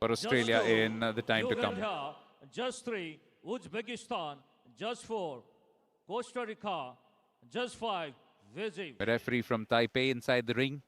for Australia in the time to come. Just 3, Uzbekistan, just 4, Costa Rica, just 5, Vizzy. A referee from Taipei inside the ring.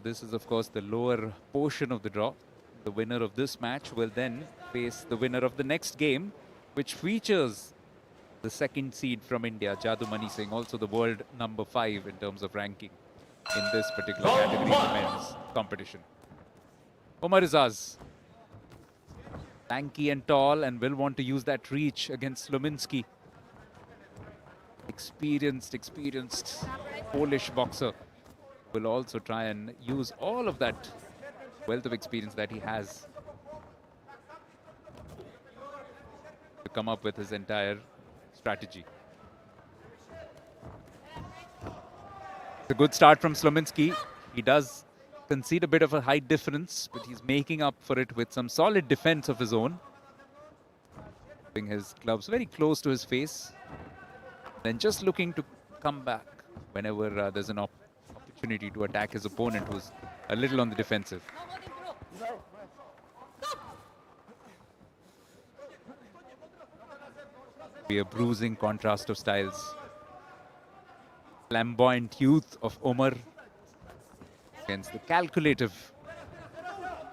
This is, of course, the lower portion of the draw. The winner of this match will then face the winner of the next game, which features the second seed from India, Jadu Mani Singh, also the world number 5 in terms of ranking in this particular category in the men's competition. Omar Raz, lanky and tall, and will want to use that reach against Slominski. Experienced Polish boxer. Will also try and use all of that wealth of experience that he has to come up with his entire strategy. It's a good start from Slominski. He does concede a bit of a height difference, but he's making up for it with some solid defense of his own. Putting his gloves very close to his face. Then just looking to come back whenever there's an opportunity to attack his opponent who's a little on the defensive. Be a bruising contrast of styles. Flamboyant youth of Omer against the calculative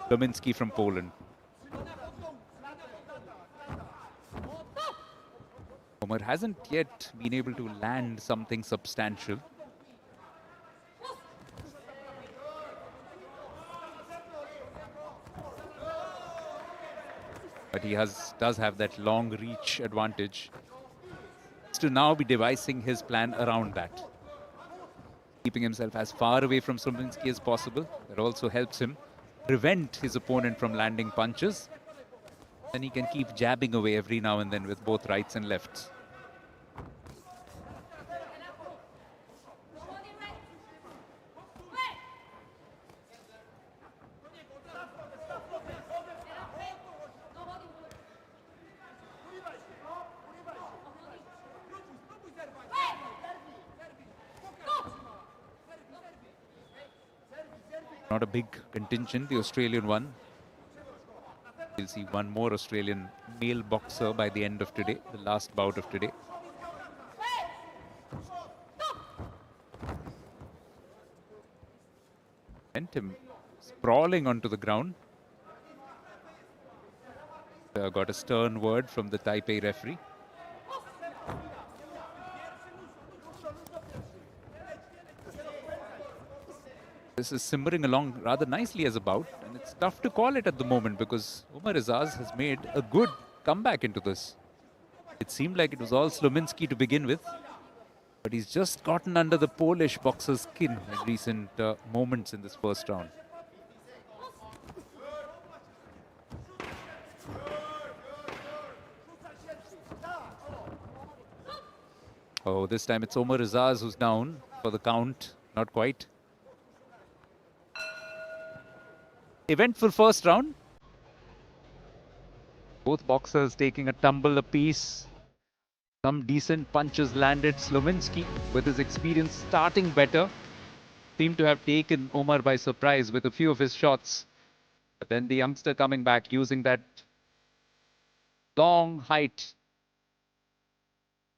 Slominski from Poland. Omer hasn't yet been able to land something substantial. But he does have that long reach advantage. To now be devising his plan around that. Keeping himself as far away from Slominski as possible. That also helps him prevent his opponent from landing punches. Then he can keep jabbing away every now and then with both rights and lefts. Not a big contingent, the Australian one. We'll see one more Australian male boxer by the end of today, the last bout of today. Sent him sprawling onto the ground. Got a stern word from the Taipei referee. This is simmering along rather nicely as a bout, and it's tough to call it at the moment because Omar Raz has made a good comeback into this. It seemed like it was all Slominski to begin with, but he's just gotten under the Polish boxer's skin in recent moments in this first round. Oh, this time it's Omar Raz who's down for the count. Not quite. Eventful first round. Both boxers taking a tumble apiece. Some decent punches landed. Slominski, with his experience starting better, seemed to have taken Omer by surprise with a few of his shots. But then the youngster coming back, using that long height.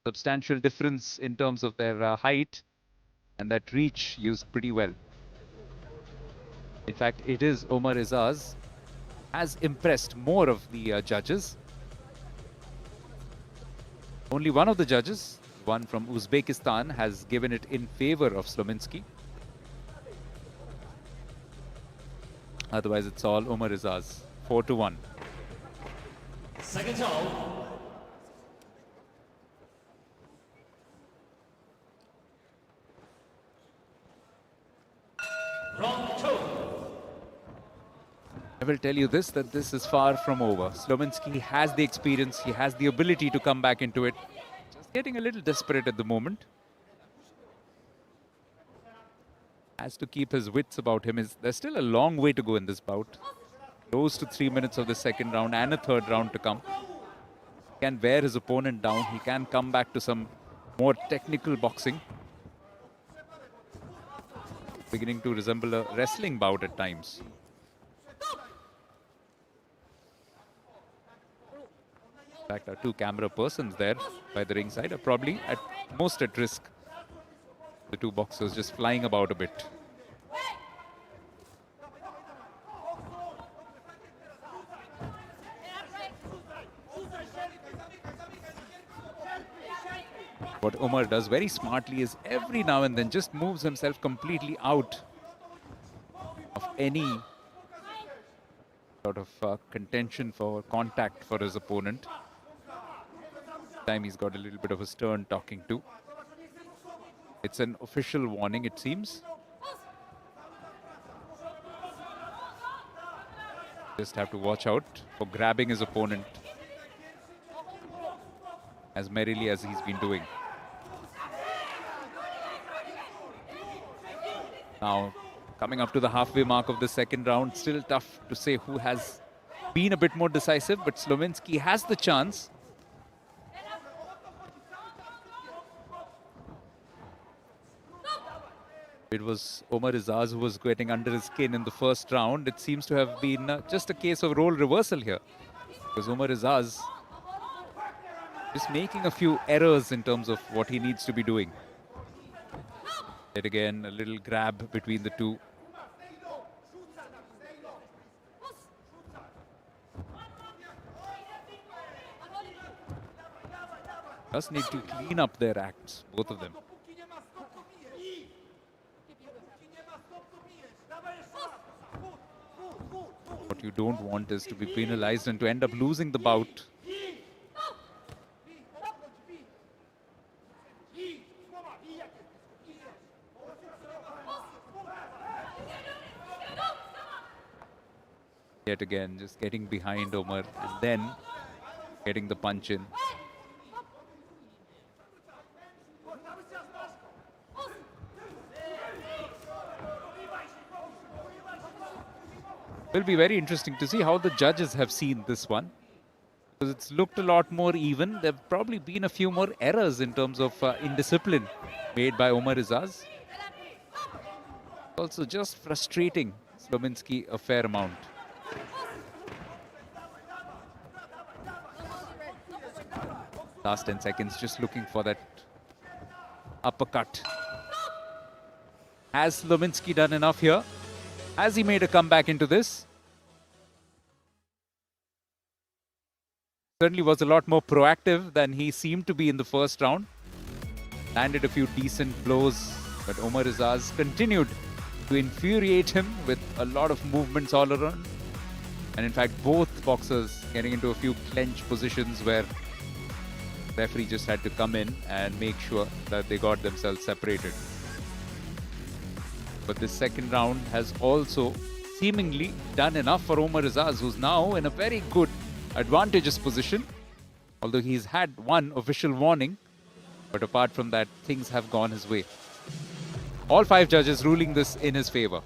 Substantial difference in terms of their height, and that reach used pretty well. In fact, it is Omar Raz has impressed more of the judges. Only one of the judges, one from Uzbekistan, has given it in favor of Slominski. Otherwise, it's all Omar Raz, 4-1. Second round. Round 2. I will tell you this, that this is far from over. Slominski has the experience, he has the ability to come back into it. Just getting a little desperate at the moment. has to keep his wits about him. There's still a long way to go in this bout. Close to 3 minutes of the second round and a third round to come. He can wear his opponent down. He can come back to some more technical boxing. Beginning to resemble a wrestling bout at times. In fact, our two camera persons there by the ringside are probably at most at risk. The two boxers just flying about a bit. What Omer does very smartly is every now and then just moves himself completely out of any sort of contention for contact for his opponent. This time he's got a little bit of a stern talking to. It's an official warning, it seems. Just have to watch out for grabbing his opponent as merrily as he's been doing. Now, coming up to the halfway mark of the second round, still tough to say who has been a bit more decisive, but Slominski has the chance. It was Omar Raz who was getting under his skin in the first round. It seems to have been just a case of role reversal here, because Omar Raz just making a few errors in terms of what he needs to be doing. Yet again, a little grab between the two. Just need to clean up their acts, both of them. What you don't want is to be penalized and to end up losing the bout. Yet again, just getting behind Omer and then getting the punch in. Will be very interesting to see how the judges have seen this one, because it's looked a lot more even. There have probably been a few more errors in terms of indiscipline made by Omar Izaz. Also just frustrating Slominski a fair amount. Last 10 seconds, just looking for that uppercut. Has Slominski done enough here? Has he made a comeback into this? Certainly was a lot more proactive than he seemed to be in the first round. Landed a few decent blows, but Omar Izaz continued to infuriate him with a lot of movements all around. And in fact, both boxers getting into a few clench positions where the referee just had to come in and make sure that they got themselves separated. But this second round has also seemingly done enough for Omar Raz, who's now in a very good advantageous position. Although he's had one official warning, but apart from that, things have gone his way. All 5 judges ruling this in his favor.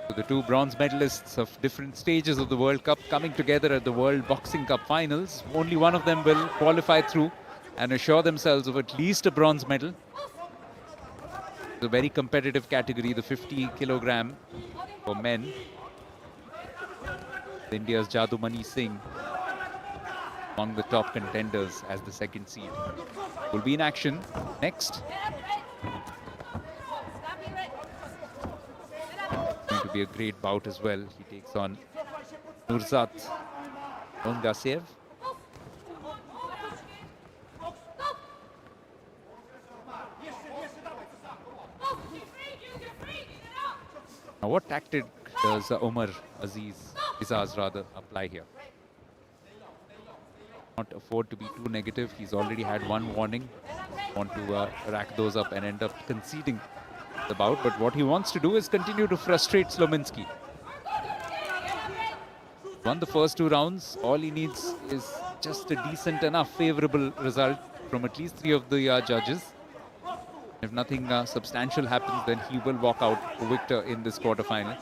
So the two bronze medalists of different stages of the World Cup coming together at the World Boxing Cup finals. Only one of them will qualify through and assure themselves of at least a bronze medal. It's a very competitive category, the 50 kilogram for men. India's Jadumani Singh among the top contenders as the second seed. Will be in action next. Going to be a great bout as well. He takes on Nurzat Ongasev. Now, what tactic does Omar Izaz apply here? Not afford to be too negative. He's already had one warning. Want to rack those up and end up conceding about, but what he wants to do is continue to frustrate Slominski. Won the first 2 rounds. All he needs is just a decent enough favorable result from at least 3 of the judges. If nothing substantial happens, then he will walk out a victor in this quarterfinal.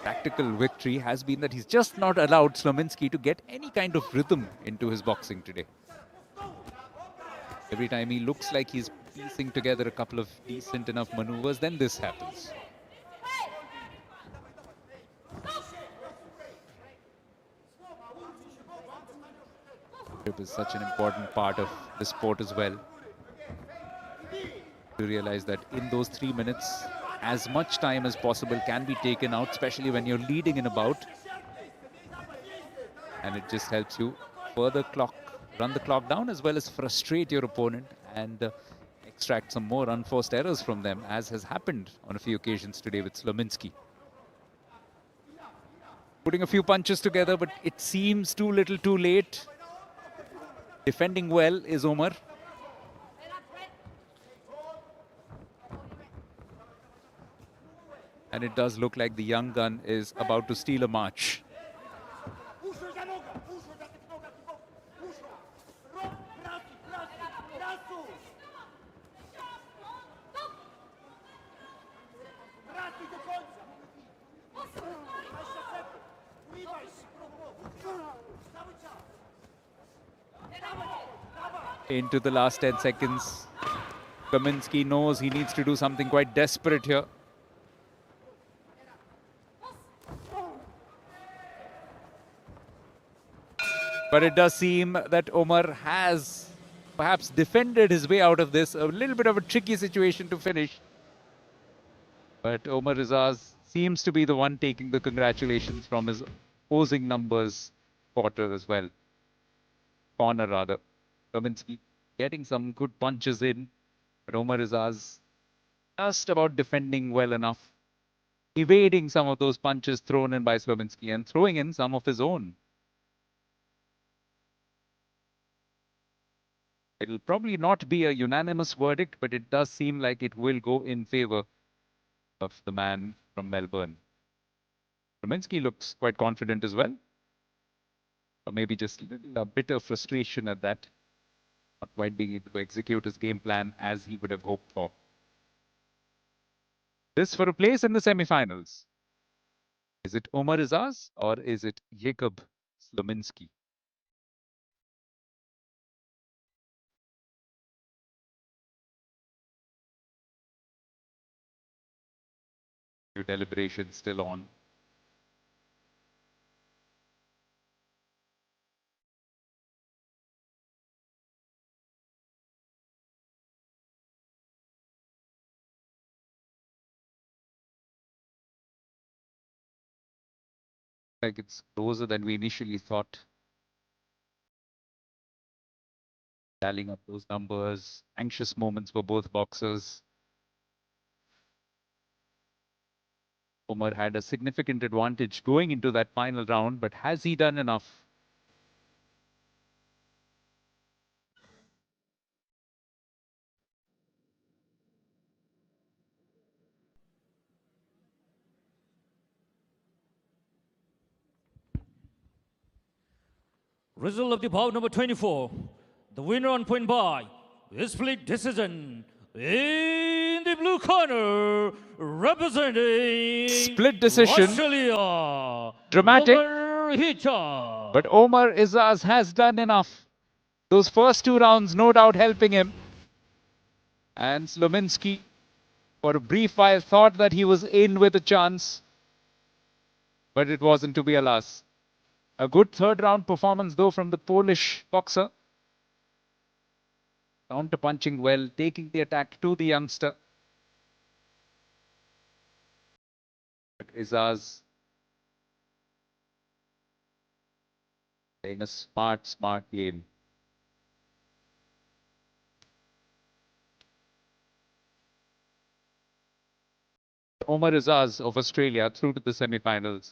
Tactical victory has been that he's just not allowed Slominski to get any kind of rhythm into his boxing today. Every time he looks like he's piecing together a couple of decent enough maneuvers, then this happens. Grip is such an important part of the sport as well. To realize that in those 3 minutes, as much time as possible can be taken out, especially when you're leading in a bout. And it just helps you further run the clock down, as well as frustrate your opponent and extract some more unforced errors from them, as has happened on a few occasions today with Slominski. Putting a few punches together, but it seems too little too late. Defending well is Omer. And it does look like the young gun is about to steal a march. Into the last 10 seconds. Kaminsky knows he needs to do something quite desperate here. But it does seem that Omer has perhaps defended his way out of this. A little bit of a tricky situation to finish. But Omar Raz seems to be the one taking the congratulations from his opposing numbers quarter as well. Corner rather. Kaminsky getting some good punches in. But Omar Raz just about defending well enough. Evading some of those punches thrown in by Slominski and throwing in some of his own. It'll probably not be a unanimous verdict, but it does seem like it will go in favor of the man from Melbourne. Slominski looks quite confident as well. Or maybe just a bit of frustration at that. Not quite being able to execute his game plan as he would have hoped for. This for a place in the semi-finals. Is it Omar Izaz or is it Jakub Slominski? Your deliberation still on. Like it's closer than we initially thought. Tallying up those numbers, anxious moments for both boxers. Omer had a significant advantage going into that final round, but has he done enough? Result of the bout number 24. The winner on point by split decision in the blue corner, representing Split decision. Australia. Dramatic. Omer Raz. But Omar Izaz has done enough. Those first 2 rounds no doubt helping him. And Slominski, for a brief while, thought that he was in with a chance. But it wasn't to be, alas. A good third round performance though from the Polish boxer. Counter punching well, taking the attack to the youngster. But Izaz playing a smart game. Omar Izaz of Australia through to the semi-finals.